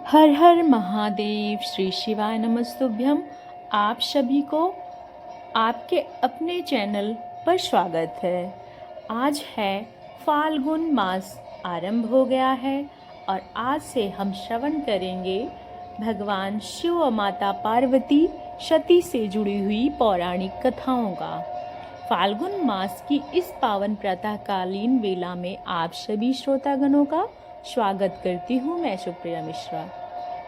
हर हर महादेव। श्री शिवाय नमस्तुभ्यम। आप सभी को आपके अपने चैनल पर स्वागत है। आज है फाल्गुन मास आरंभ हो गया है और आज से हम श्रवण करेंगे भगवान शिव और माता पार्वती सती से जुड़ी हुई पौराणिक कथाओं का। फाल्गुन मास की इस पावन प्रातःकालीन वेला में आप सभी श्रोतागणों का स्वागत करती हूँ मैं सुप्रिया मिश्रा।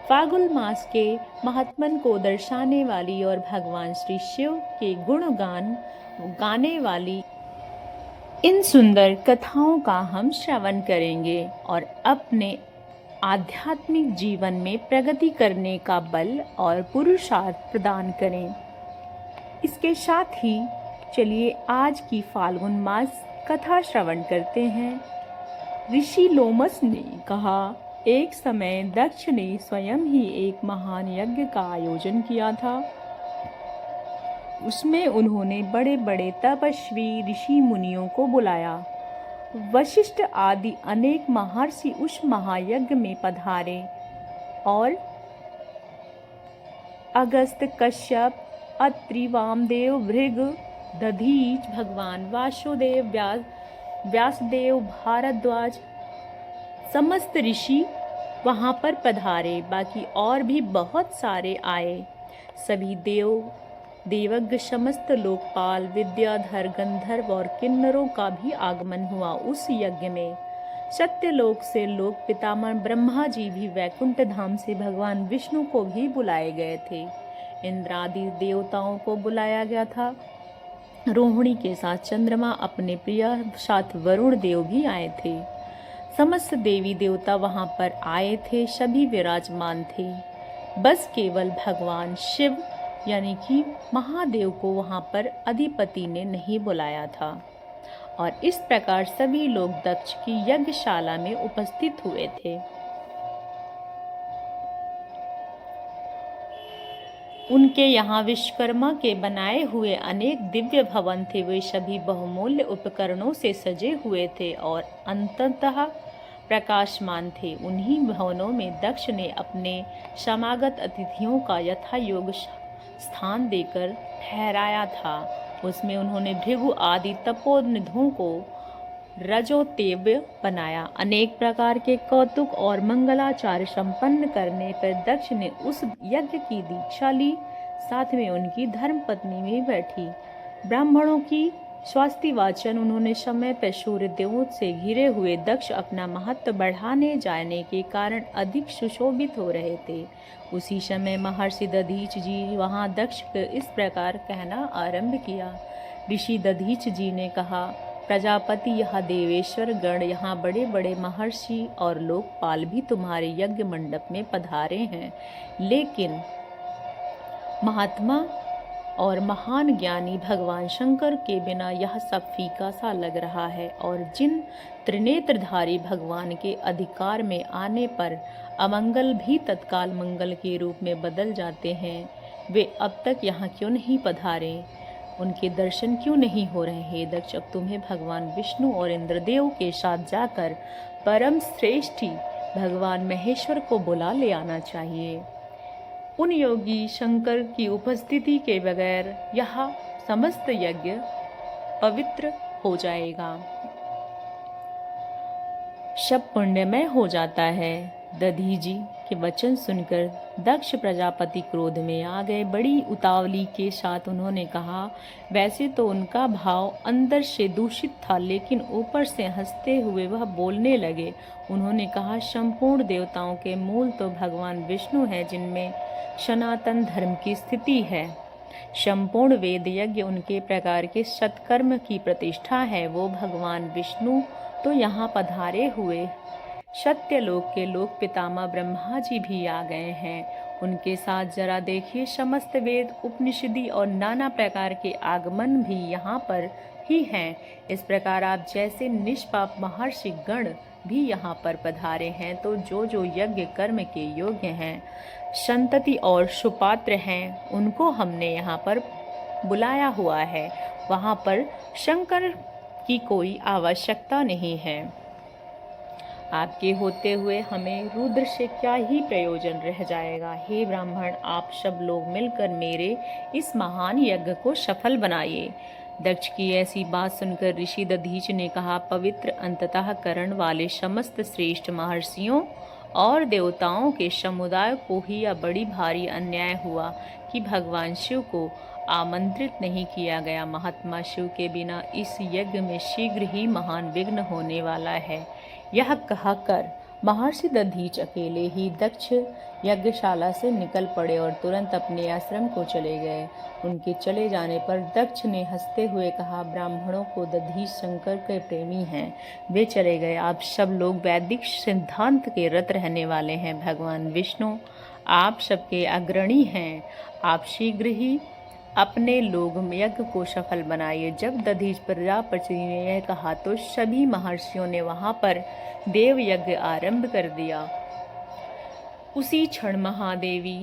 फाल्गुन मास के महात्मन को दर्शाने वाली और भगवान श्री शिव के गुणगान गाने वाली इन सुंदर कथाओं का हम श्रवण करेंगे और अपने आध्यात्मिक जीवन में प्रगति करने का बल और पुरुषार्थ प्रदान करें। इसके साथ ही चलिए आज की फाल्गुन मास कथा श्रवण करते हैं। ऋषि लोमस ने कहा, एक समय दक्ष ने स्वयं ही एक महान यज्ञ का आयोजन किया था। उसमें उन्होंने बड़े बड़े तपस्वी ऋषि मुनियों को बुलाया। वशिष्ठ आदि अनेक महर्षि उस महायज्ञ में पधारे और अगस्त, कश्यप, अत्रि, वामदेव, भृग, दधीच, भगवान वासुदेव, व्यासदेव, भारद्वाज समस्त ऋषि वहाँ पर पधारे। बाकी और भी बहुत सारे आए। सभी देवज्ञ, समस्त लोकपाल, विद्याधर, गंधर्व और किन्नरों का भी आगमन हुआ। उस यज्ञ में सत्यलोक से लोक पितामह ब्रह्मा जी भी वैकुंठ धाम से भगवान विष्णु को भी बुलाए गए थे। इंद्र आदि देवताओं को बुलाया गया था। रोहिणी के साथ चंद्रमा, अपने प्रिय साथ वरुण देव भी आए थे। समस्त देवी देवता वहां पर आए थे, सभी विराजमान थे। बस केवल भगवान शिव यानी कि महादेव को वहां पर अधिपति ने नहीं बुलाया था। और इस प्रकार सभी लोग दक्ष की यज्ञशाला में उपस्थित हुए थे। उनके यहाँ विश्वकर्मा के बनाए हुए अनेक दिव्य भवन थे। वे सभी बहुमूल्य उपकरणों से सजे हुए थे और अंततः प्रकाशमान थे। उन्हीं भवनों में दक्ष ने अपने समागत अतिथियों का यथा योग स्थान देकर ठहराया था। उसमें उन्होंने भृगु आदि तपोनिधों को रजोतेव्य बनाया। अनेक प्रकार के कौतुक और मंगलाचार संपन्न करने पर दक्ष ने उस यज्ञ की दीक्षा ली। साथ में उनकी धर्मपत्नी भी बैठी। ब्राह्मणों की स्वास्ति वाचन उन्होंने समय पर सूर्य देवों से घिरे हुए दक्ष अपना महत्व बढ़ाने जाने के कारण अधिक सुशोभित हो रहे थे। उसी समय महर्षि दधीच जी वहां दक्ष को इस प्रकार कहना आरंभ किया। ऋषि दधीच जी ने कहा, प्रजापति, यह देवेश्वर गण, यहाँ बड़े बड़े महर्षि और लोकपाल भी तुम्हारे यज्ञ मंडप में पधारे हैं, लेकिन महात्मा और महान ज्ञानी भगवान शंकर के बिना यह सब फीका सा लग रहा है। और जिन त्रिनेत्रधारी भगवान के अधिकार में आने पर अमंगल भी तत्काल मंगल के रूप में बदल जाते हैं, वे अब तक यहाँ क्यों नहीं पधारे? उनके दर्शन क्यों नहीं हो रहे हैं? दक्ष, अब तुम्हें भगवान विष्णु और इंद्रदेव के साथ जाकर परम श्रेष्ठी भगवान महेश्वर को बुला ले आना चाहिए। उन योगी शंकर की उपस्थिति के बगैर यह समस्त यज्ञ पवित्र हो जाएगा, सब पुण्यमय हो जाता है। दधी जी के वचन सुनकर दक्ष प्रजापति क्रोध में आ गए। बड़ी उतावली के साथ उन्होंने कहा, वैसे तो उनका भाव अंदर से दूषित था, लेकिन ऊपर से हंसते हुए वह बोलने लगे। उन्होंने कहा, संपूर्ण देवताओं के मूल तो भगवान विष्णु है, जिनमें सनातन धर्म की स्थिति है। संपूर्ण वेद यज्ञ उनके प्रकार के सत्कर्म की प्रतिष्ठा है। वो भगवान विष्णु तो यहाँ पधारे हुए सत्यलोक के लोक पितामह ब्रह्मा जी भी आ गए हैं। उनके साथ जरा देखिए, समस्त वेद, उपनिषदि और नाना प्रकार के आगमन भी यहाँ पर ही हैं। इस प्रकार आप जैसे निष्पाप महर्षि गण भी यहाँ पर पधारे हैं, तो जो यज्ञ कर्म के योग्य हैं, संतति और सुपात्र हैं, उनको हमने यहाँ पर बुलाया हुआ है। वहाँ पर शंकर की कोई आवश्यकता नहीं है। आपके होते हुए हमें रुद्र से क्या ही प्रयोजन रह जाएगा। हे ब्राह्मण, आप सब लोग मिलकर मेरे इस महान यज्ञ को सफल बनाइए। दक्ष की ऐसी बात सुनकर ऋषि दधीच ने कहा, पवित्र अंतःकरण वाले समस्त श्रेष्ठ महर्षियों और देवताओं के समुदाय को ही यह बड़ी भारी अन्याय हुआ कि भगवान शिव को आमंत्रित नहीं किया गया। महात्मा शिव के बिना इस यज्ञ में शीघ्र ही महान विघ्न होने वाला है। यह कहकर महर्षि दधीच अकेले ही दक्ष यज्ञशाला से निकल पड़े और तुरंत अपने आश्रम को चले गए। उनके चले जाने पर दक्ष ने हंसते हुए कहा, ब्राह्मणों को दधीच शंकर के प्रेमी हैं, वे चले गए। आप सब लोग वैदिक सिद्धांत के रत रहने वाले हैं। भगवान विष्णु आप सबके अग्रणी हैं। आप शीघ्र ही अपने लोग यज्ञ को सफल बनाइए। जब दधीच प्रजापति ने यह कहा तो सभी महर्षियों ने वहां पर देव यज्ञ आरंभ कर दिया। उसी क्षण महादेवी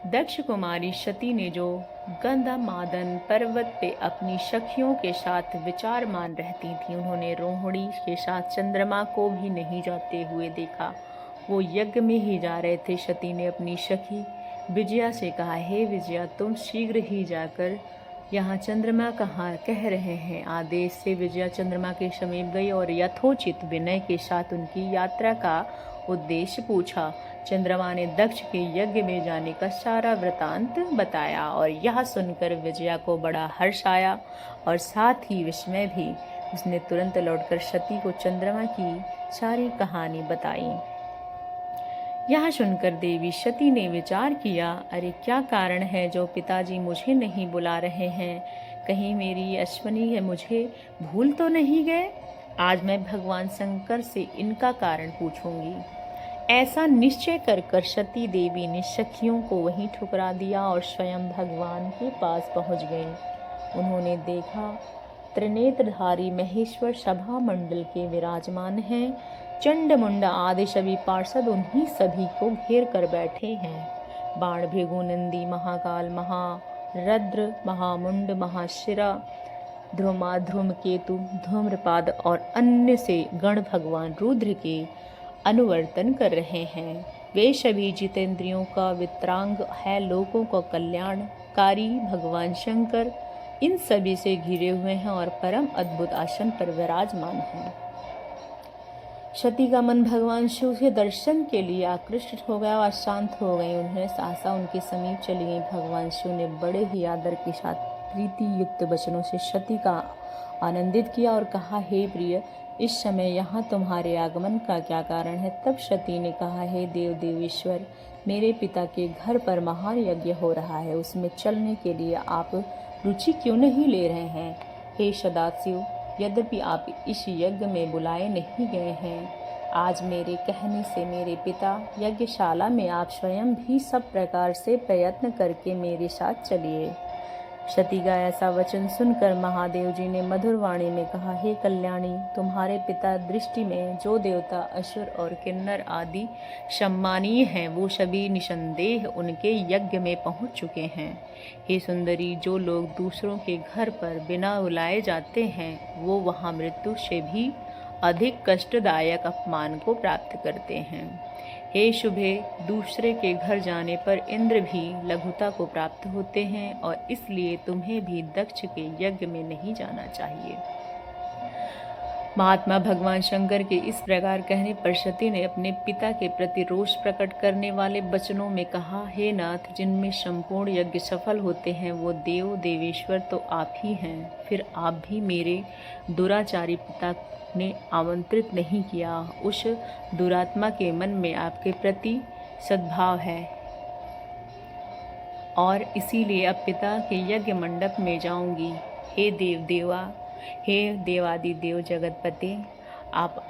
दक्ष कुमारी सती ने जो गंधमादन पर्वत पे अपनी सखियों के साथ विचारमान रहती थी, उन्होंने रोहिणी के साथ चंद्रमा को भी नहीं जाते हुए देखा। वो यज्ञ में ही जा रहे थे। सती ने अपनी सखी विजया से कहा, हे विजया, तुम शीघ्र ही जाकर यहाँ चंद्रमा कहाँ कह रहे हैं। आदेश से विजया चंद्रमा के समीप गई और यथोचित विनय के साथ उनकी यात्रा का उद्देश्य पूछा। चंद्रमा ने दक्ष के यज्ञ में जाने का सारा वृतांत बताया और यह सुनकर विजया को बड़ा हर्ष आया और साथ ही विस्मय भी। उसने तुरंत लौटकर सती को चंद्रमा की सारी कहानी बताई। यह सुनकर देवी सती ने विचार किया, अरे क्या कारण है जो पिताजी मुझे नहीं बुला रहे हैं? कहीं मेरी अश्वनी है मुझे भूल तो नहीं गए? आज मैं भगवान शंकर से इनका कारण पूछूंगी। ऐसा निश्चय कर सती देवी ने सखियों को वहीं ठुकरा दिया और स्वयं भगवान के पास पहुंच गई। उन्होंने देखा त्रिनेत्रधारी महेश्वर सभा मंडल के विराजमान हैं। चंड मुंड आदि सभी पार्षद उन्हीं सभी को घेर कर बैठे हैं। बाण भृगु नंदी महाकाल महारद्र महामुंड महाशिरा ध्रुमाध्रुम केतु धूम्रपाद और अन्य से गण भगवान रुद्र के अनुवर्तन कर रहे हैं। वे सभी जितेंद्रियों का वित्रांग है, लोगों का कल्याणकारी भगवान शंकर इन सभी से घिरे हुए हैं और परम अद्भुत आसन पर विराजमान हैं। सती का मन भगवान शिव के दर्शन के लिए आकृष्ट हो गया और शांत हो गई। उन्हें सहसा उनके समीप चली गई। भगवान शिव ने बड़े ही आदर के साथ प्रीति युक्त वचनों से सती का आनंदित किया और कहा, हे प्रिय, इस समय यहाँ तुम्हारे आगमन का क्या कारण है? तब सती ने कहा, हे देव देवेश्वर, मेरे पिता के घर पर महान यज्ञ हो रहा है, उसमें चलने के लिए आप रुचि क्यों नहीं ले रहे हैं? हे सदाशिव, यद्यपि आप इस यज्ञ में बुलाए नहीं गए हैं, आज मेरे कहने से मेरे पिता यज्ञशाला में आप स्वयं भी सब प्रकार से प्रयत्न करके मेरे साथ चलिए। सती का ऐसा वचन सुनकर महादेव जी ने मधुर वाणी में कहा, हे कल्याणी, तुम्हारे पिता दृष्टि में जो देवता असुर और किन्नर आदि सम्मानीय हैं, वो सभी निसंदेह उनके यज्ञ में पहुंच चुके हैं। हे सुंदरी, जो लोग दूसरों के घर पर बिना बुलाए जाते हैं, वो वहां मृत्यु से भी अधिक कष्टदायक अपमान को प्राप्त करते हैं। हे शुभे, दूसरे के घर जाने पर इंद्र भी लघुता को प्राप्त होते हैं और इसलिए तुम्हें भी दक्ष के यज्ञ में नहीं जाना चाहिए। महात्मा भगवान शंकर के इस प्रकार कहने पर सती ने अपने पिता के प्रति रोष प्रकट करने वाले वचनों में कहा, हे नाथ, जिनमें संपूर्ण यज्ञ सफल होते हैं वो देव देवेश्वर तो आप ही हैं। फिर आप भी मेरे दुराचारी पिता ने आमंत्रित नहीं किया। उस दुरात्मा के मन में आपके प्रति सद्भाव है और इसीलिए अब पिता के यज्ञ मंडप में जाऊंगी। हे देवा, हे देवादि देव जगतपति, आप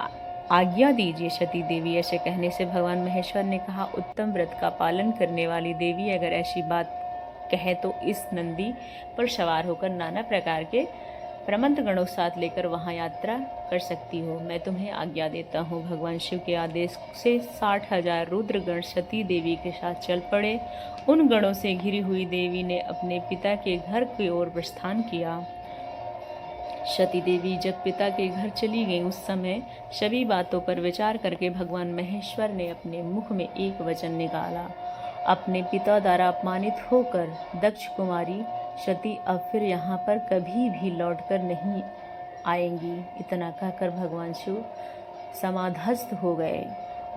आज्ञा दीजिए। सती देवी ऐसे कहने से भगवान महेश्वर ने कहा, उत्तम व्रत का पालन करने वाली देवी अगर ऐसी बात कहे तो इस नंदी पर सवार होकर नाना प्रकार के प्रमंत गणों साथ लेकर वहां यात्रा कर सकती हो। मैं तुम्हें आज्ञा देता हूँ। भगवान शिव के आदेश से 60,000 रुद्र गण सती देवी के साथ चल पड़े। उन गणों से घिरी हुई देवी ने अपने पिता के घर की ओर प्रस्थान किया। सती देवी जब पिता के घर चली गई उस समय सभी बातों पर विचार करके भगवान महेश्वर ने अपने मुख में एक वचन निकाला। अपने पिता द्वारा अपमानित होकर दक्ष कुमारी सती अब फिर यहाँ पर कभी भी लौटकर नहीं आएंगी। इतना कहकर भगवान शिव समाधस्थ हो गए।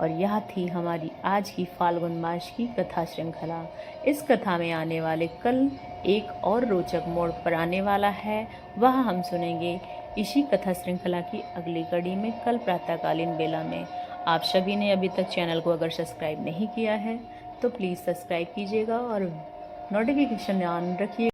और यह थी हमारी आज की फाल्गुन मास की कथा श्रृंखला। इस कथा में आने वाले कल एक और रोचक मोड़ पर आने वाला है, वह हम सुनेंगे इसी कथा श्रृंखला की अगली कड़ी में कल प्रातःकालीन बेला में। आप सभी ने अभी तक चैनल को अगर सब्सक्राइब नहीं किया है तो प्लीज़ सब्सक्राइब कीजिएगा और नोटिफिकेशन ऑन रखिए।